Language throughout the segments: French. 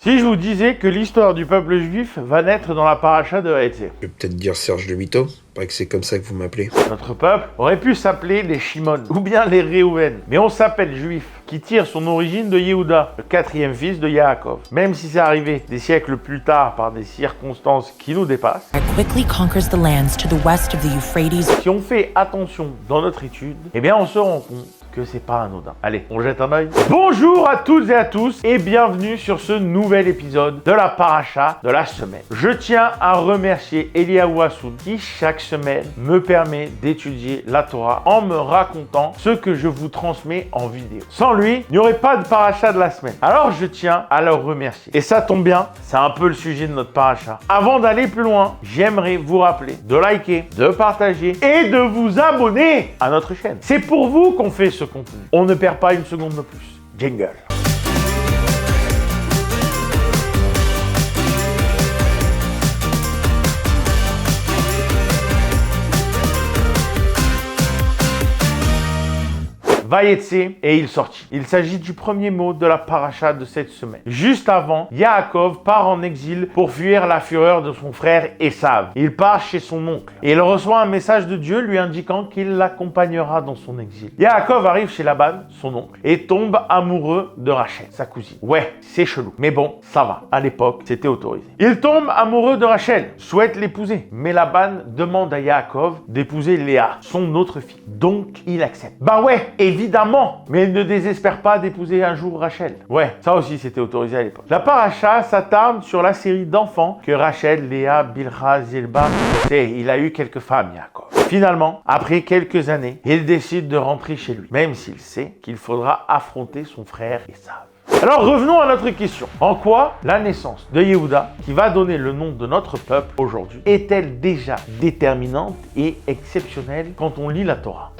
Si je vous disais que l'histoire du peuple juif va naître dans la paracha de Vaïtse? Je vais peut-être dire Serge de Vito, paraît que c'est comme ça que vous m'appelez. Notre peuple aurait pu s'appeler les Shimon ou bien les Réhouven, mais on s'appelle juif, qui tire son origine de Yehuda, le quatrième fils de Yaakov. Même si c'est arrivé des siècles plus tard par des circonstances qui nous dépassent, quickly conquers the lands to the west of the Euphrates. si on fait attention dans notre étude, eh bien on se rend compte que c'est pas anodin. Allez, on jette un œil. Bonjour à toutes et à tous et bienvenue sur ce nouvel épisode de la paracha de la semaine. Je tiens à remercier Eliaou Hassoun qui chaque semaine me permet d'étudier la Torah en me racontant ce que je vous transmets en vidéo. Sans lui, il n'y aurait pas de paracha de la semaine. Alors je tiens à le remercier. Et ça tombe bien, c'est un peu le sujet de notre paracha. Avant d'aller plus loin, j'aimerais vous rappeler de liker, de partager et de vous abonner à notre chaîne. C'est pour vous qu'on fait ce contenu. On ne perd pas une seconde de plus. Jingle. Vaïtse et il sortit. Il s'agit du premier mot de la paracha de cette semaine. Juste avant, Yaakov part en exil pour fuir la fureur de son frère Esav. Il part chez son oncle et il reçoit un message de Dieu lui indiquant qu'il l'accompagnera dans son exil. Yaakov arrive chez Laban, son oncle, et tombe amoureux de Rachel, sa cousine. Ouais, c'est chelou, mais bon, ça va. À l'époque, c'était autorisé. Il tombe amoureux de Rachel, souhaite l'épouser, mais Laban demande à Yaakov d'épouser Léa, son autre fille. Donc, il accepte. Bah ouais, évidemment, mais il ne désespère pas d'épouser un jour Rachel. Ouais, ça aussi c'était autorisé à l'époque. La paracha s'attarde sur la série d'enfants que Rachel, Léa, Bilha, Zilba, il a eu quelques femmes, Yaakov. Finalement, après quelques années, il décide de rentrer chez lui, même s'il sait qu'il faudra affronter son frère Esav. Alors revenons à notre question. En quoi la naissance de Yehuda, qui va donner le nom de notre peuple aujourd'hui, est-elle déjà déterminante et exceptionnelle quand on lit la Torah?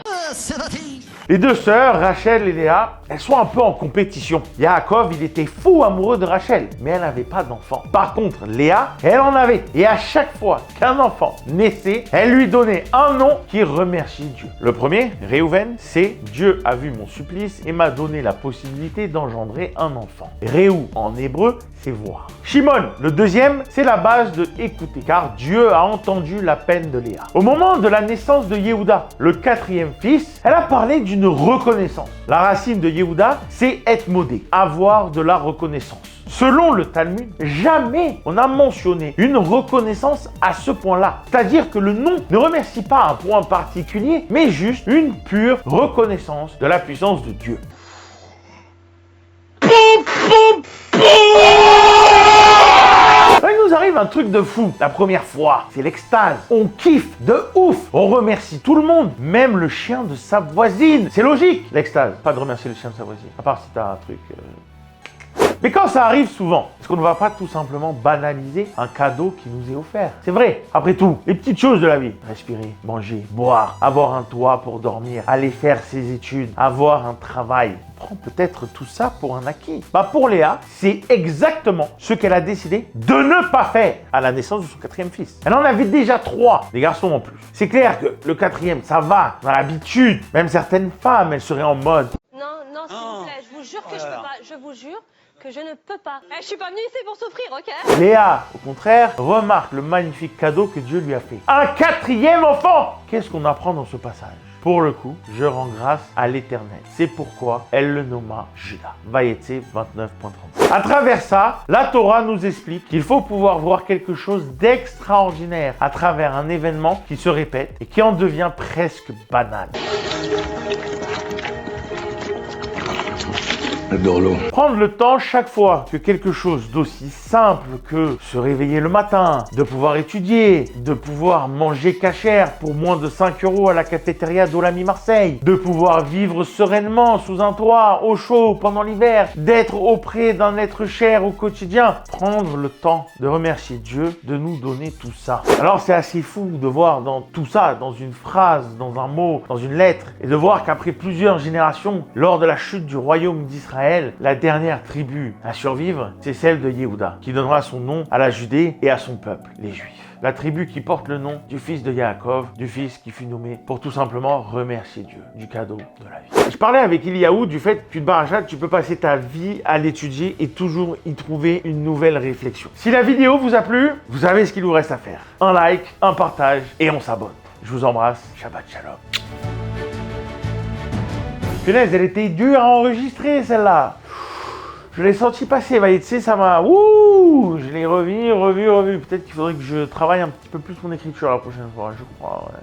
Les deux sœurs, Rachel et Léa, elles sont un peu en compétition. Yaakov, il était fou amoureux de Rachel, mais elle n'avait pas d'enfant. Par contre, Léa, elle en avait. Et à chaque fois qu'un enfant naissait, elle lui donnait un nom qui remercie Dieu. Le premier, Réhouven, c'est « Dieu a vu mon supplice et m'a donné la possibilité d'engendrer un enfant ». Réhou, en hébreu, c'est voir. Shimon, le deuxième, c'est la base de écouter, car Dieu a entendu la peine de Léa. Au moment de la naissance de Yehuda, le quatrième fils, elle a parlé d'une reconnaissance. La racine de Yehuda, c'est être modé, avoir de la reconnaissance. Selon le Talmud, jamais on a mentionné une reconnaissance à ce point-là. C'est-à-dire que le nom ne remercie pas un point particulier, mais juste une pure reconnaissance de la puissance de Dieu. Il nous arrive un truc de fou. La première fois, c'est l'extase. On kiffe de ouf. On remercie tout le monde, même le chien de sa voisine. C'est logique, l'extase. Pas de remercier le chien de sa voisine, à part si t'as un truc... Mais quand ça arrive souvent, est-ce qu'on ne va pas tout simplement banaliser un cadeau qui nous est offert? C'est vrai, après tout, les petites choses de la vie. Respirer, manger, boire, avoir un toit pour dormir, aller faire ses études, avoir un travail. On prend peut-être tout ça pour un acquis. Bah pour Léa, c'est exactement ce qu'elle a décidé de ne pas faire à la naissance de son quatrième fils. Elle en avait déjà 3, des garçons en plus. C'est clair que le quatrième, ça va, dans l'habitude. Même certaines femmes, elles seraient en mode... Non, s'il vous plaît, je vous jure que je peux pas. Je vous jure que je ne peux pas. Je suis pas venue ici pour souffrir, ok? Léa, au contraire, remarque le magnifique cadeau que Dieu lui a fait. Un quatrième enfant! Qu'est-ce qu'on apprend dans ce passage? Pour le coup, je rends grâce à l'Éternel. C'est pourquoi elle le nomma Juda. Vaïtse 29.30. À travers ça, la Torah nous explique qu'il faut pouvoir voir quelque chose d'extraordinaire à travers un événement qui se répète et qui en devient presque banal. Prendre le temps chaque fois que quelque chose d'aussi simple que se réveiller le matin, de pouvoir étudier, de pouvoir manger cachère pour moins de 5 € à la cafétéria d'Olami Marseille, de pouvoir vivre sereinement sous un toit, au chaud pendant l'hiver, d'être auprès d'un être cher au quotidien. Prendre le temps de remercier Dieu de nous donner tout ça. Alors c'est assez fou de voir dans tout ça, dans une phrase, dans un mot, dans une lettre, et de voir qu'après plusieurs générations, lors de la chute du royaume d'Israël, Israël, la dernière tribu à survivre, c'est celle de Yehuda, qui donnera son nom à la Judée et à son peuple, les Juifs. La tribu qui porte le nom du fils de Yaakov, du fils qui fut nommé pour tout simplement remercier Dieu du cadeau de la vie. Je parlais avec Eliaou du fait qu'une paracha, tu peux passer ta vie à l'étudier et toujours y trouver une nouvelle réflexion. Si la vidéo vous a plu, vous savez ce qu'il vous reste à faire. Un like, un partage et on s'abonne. Je vous embrasse. Shabbat Shalom. Punaise, elle était dure à enregistrer celle-là. Je l'ai senti passer, tu sais, ça m'a... Ouh, je l'ai revu. Peut-être qu'il faudrait que je travaille un petit peu plus mon écriture la prochaine fois, je crois. Ouais.